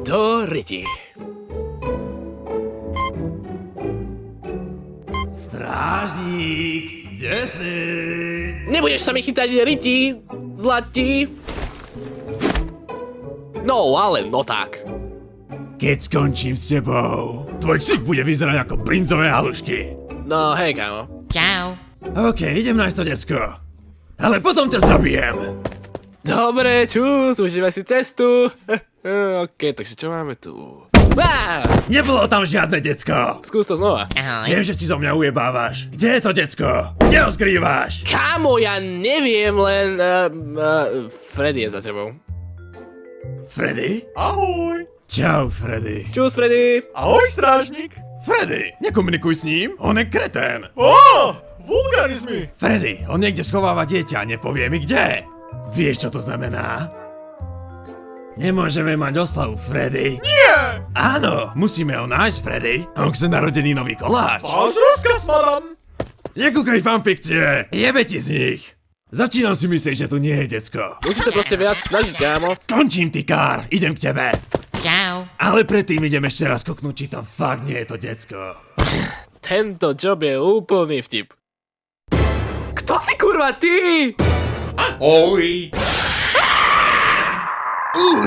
Do riti. Strážnik, kde si? Nebudeš sa mi chytať riti, zlatí. No, ale no tak. Keď skončím s tebou, tvoj ksik bude vyzerať ako brinzové halušky. No, hej, kámo. Čau. OK, idem nájsť to decko. Ale potom ťa zabijem. Dobre, čus, užívaj si cestu. OK, takže čo máme tu? Nebolo tam žiadne decko. Skús to znova. Ahoj. Viem, že si zo mňa ujebávaš. Kde je to decko? Kde ho skrývaš? Kámo, ja neviem, len... Freddy je za tebou. Freddy? Ahoj! Čau, Freddy. Čus, Freddy. Ahoj, strážnik! Freddy, nekomunikuj s ním, on je kretén. Vulgarizmy! Freddy, on niekde schováva dieťa, nepovie mi kde. Vieš, čo to znamená? Nemôžeme mať oslavu, Freddy. Nie! Áno, musíme ho nájsť, Freddy. On chce narodený nový koláč. Váš rozkaz, madam! Nekúkaj fanfikcie, jebe ti z nich. Začínam si myslieť, že tu nie je decko. Musíš sa proste viac snažiť, kámo. Končím, ty kár, idem k tebe. Čau. Ale predtým idem ešte raz koknúť, či tam fakt nie je to decko. Tento job je úplný vtip. Kto si kurva ty? Ahoj!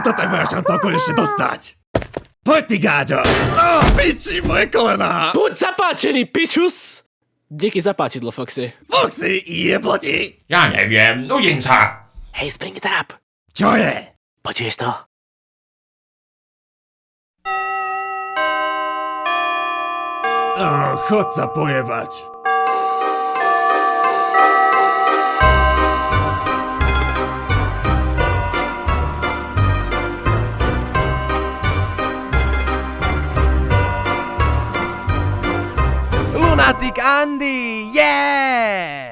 Toto je moja šanca ho konečne dostať. Poď ty, gáďo. Piči, moje kolená. Buď zapáčený, pičus! Díky za páčidlo, Foxy. Foxy, jebloti. Ja neviem, nudím sa! Hej, Springtrap, Čo je? počuješ to? Chod sa pojebať. Lunatic Andy, yeah!